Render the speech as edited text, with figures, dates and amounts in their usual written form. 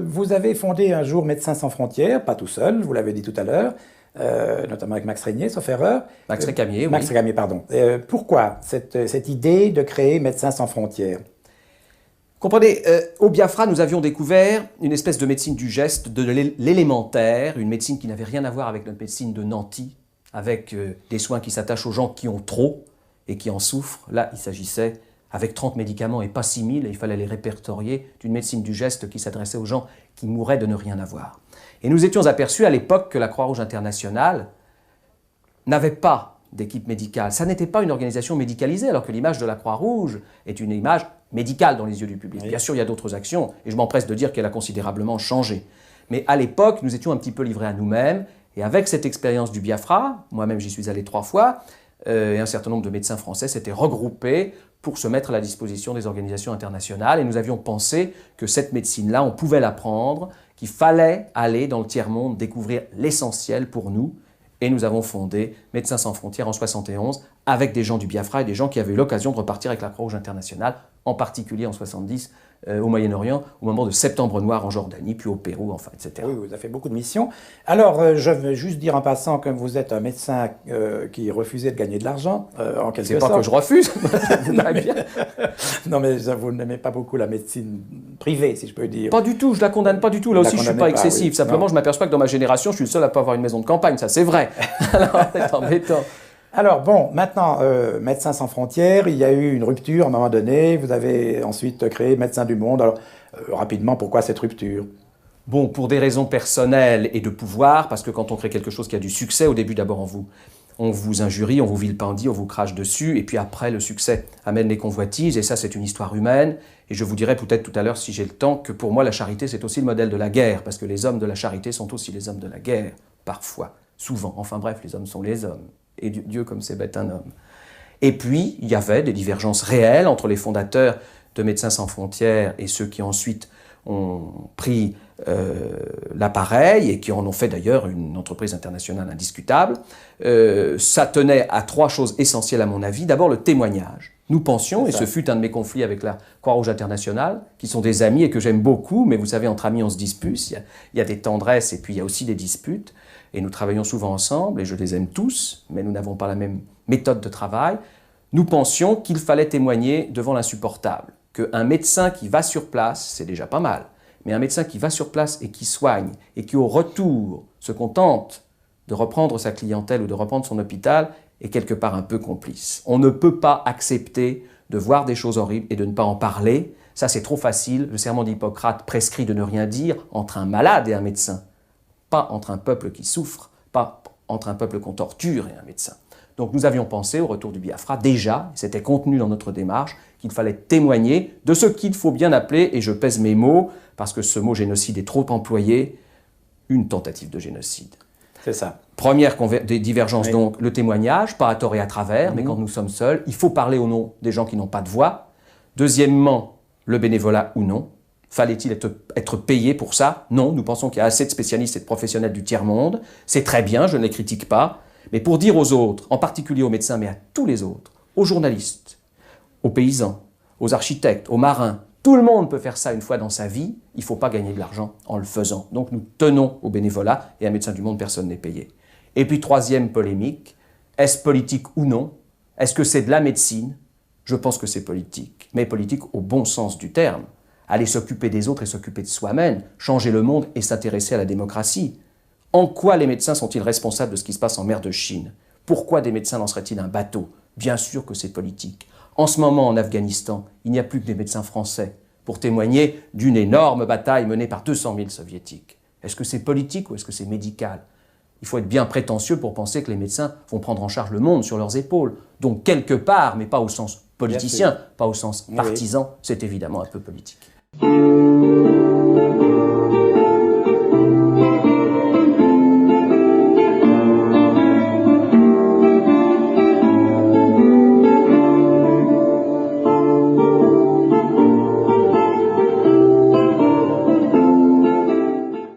vous avez fondé un jour Médecins sans frontières, pas tout seul, vous l'avez dit tout à l'heure, notamment avec Max Régnier, sauf erreur. Max Récamier, oui. Max Récamier, pardon. Pourquoi cette idée de créer Médecins sans frontières? Comprenez, au Biafra, nous avions découvert une espèce de médecine du geste, de l'élémentaire, une médecine qui n'avait rien à voir avec notre médecine de nantis, avec des soins qui s'attachent aux gens qui ont trop et qui en souffrent. Là, il s'agissait, avec 30 médicaments et pas 6000, et il fallait les répertorier, d'une médecine du geste qui s'adressait aux gens qui mouraient de ne rien avoir. Et nous étions aperçus à l'époque que la Croix-Rouge internationale n'avait pas d'équipe médicale. Ça n'était pas une organisation médicalisée, alors que l'image de la Croix-Rouge est une image médicale dans les yeux du public. Oui. Bien sûr, il y a d'autres actions, et je m'empresse de dire qu'elle a considérablement changé. Mais à l'époque, nous étions un petit peu livrés à nous-mêmes, et avec cette expérience du Biafra, moi-même j'y suis allé 3 fois, et un certain nombre de médecins français s'étaient regroupés pour se mettre à la disposition des organisations internationales, et nous avions pensé que cette médecine-là, on pouvait l'apprendre, qu'il fallait aller dans le tiers-monde découvrir l'essentiel pour nous, et nous avons fondé Médecins sans frontières en 1971 avec des gens du Biafra et des gens qui avaient eu l'occasion de repartir avec la Croix-Rouge internationale, en particulier en 1970 au Moyen-Orient, au moment de Septembre Noir en Jordanie, puis au Pérou, enfin, etc. Oui, vous avez fait beaucoup de missions. Alors, je veux juste dire en passant que vous êtes un médecin qui refusait de gagner de l'argent, en quelque sorte. C'est pas que je refuse. Non, mais vous n'aimez pas beaucoup la médecine privée, si je peux dire. Pas du tout, je la condamne pas du tout. Là aussi, je suis pas excessif. Oui. Simplement, je m'aperçois que dans ma génération, je suis le seul à pas avoir une maison de campagne. Ça, c'est vrai. Alors, c'est embêtant. Alors bon, maintenant, Médecins sans frontières, il y a eu une rupture à un moment donné, vous avez ensuite créé Médecins du monde. Alors, rapidement, pourquoi cette rupture? Bon, pour des raisons personnelles et de pouvoir, parce que quand on crée quelque chose qui a du succès, au début d'abord on vous injurie, on vous vilipendie, on vous crache dessus, et puis après le succès amène les convoitises, et ça c'est une histoire humaine, et je vous dirai peut-être tout à l'heure si j'ai le temps que pour moi la charité c'est aussi le modèle de la guerre, parce que les hommes de la charité sont aussi les hommes de la guerre, parfois, souvent, enfin bref, les hommes sont les hommes. Et Dieu comme c'est bête un homme. Et puis, il y avait des divergences réelles entre les fondateurs de Médecins sans frontières et ceux qui ensuite ont pris l'appareil et qui en ont fait d'ailleurs une entreprise internationale indiscutable. Ça tenait à 3 choses essentielles à mon avis. D'abord, le témoignage. Nous pensions, et ce fut un de mes conflits avec la Croix-Rouge internationale, qui sont des amis et que j'aime beaucoup, mais vous savez, entre amis, on se dispute, il y a des tendresses et puis il y a aussi des disputes. Et nous travaillons souvent ensemble, et je les aime tous, mais nous n'avons pas la même méthode de travail. Nous pensions qu'il fallait témoigner devant l'insupportable, qu'un médecin qui va sur place, c'est déjà pas mal, mais un médecin qui va sur place et qui soigne, et qui au retour se contente de reprendre sa clientèle ou de reprendre son hôpital, est quelque part un peu complice. On ne peut pas accepter de voir des choses horribles et de ne pas en parler. Ça, c'est trop facile. Le serment d'Hippocrate prescrit de ne rien dire entre un malade et un médecin. Pas entre un peuple qui souffre, pas entre un peuple qu'on torture et un médecin. Donc nous avions pensé, au retour du Biafra, déjà, c'était contenu dans notre démarche, qu'il fallait témoigner de ce qu'il faut bien appeler, et je pèse mes mots, parce que ce mot génocide est trop employé, une tentative de génocide. C'est ça. Première divergence, oui. Donc, le témoignage, pas à tort et à travers, mais quand nous sommes seuls, il faut parler au nom des gens qui n'ont pas de voix. Deuxièmement, le bénévolat ou non. Fallait-il être payé pour ça? Non, nous pensons qu'il y a assez de spécialistes et de professionnels du tiers-monde. C'est très bien, je ne les critique pas. Mais pour dire aux autres, en particulier aux médecins, mais à tous les autres, aux journalistes, aux paysans, aux architectes, aux marins, tout le monde peut faire ça une fois dans sa vie, il ne faut pas gagner de l'argent en le faisant. Donc nous tenons au bénévolat, et à Médecins du monde, personne n'est payé. Et puis troisième polémique, est-ce politique ou non? Est-ce que c'est de la médecine? Je pense que c'est politique, mais politique au bon sens du terme. Aller s'occuper des autres et s'occuper de soi-même, changer le monde et s'intéresser à la démocratie. En quoi les médecins sont-ils responsables de ce qui se passe en mer de Chine? Pourquoi des médecins lanceraient-ils un bateau? Bien sûr que c'est politique. En ce moment, en Afghanistan, il n'y a plus que des médecins français pour témoigner d'une énorme bataille menée par 200 000 soviétiques. Est-ce que c'est politique ou est-ce que c'est médical? Il faut être bien prétentieux pour penser que les médecins vont prendre en charge le monde sur leurs épaules. Donc quelque part, mais pas au sens politicien, pas au sens partisan, c'est évidemment un peu politique.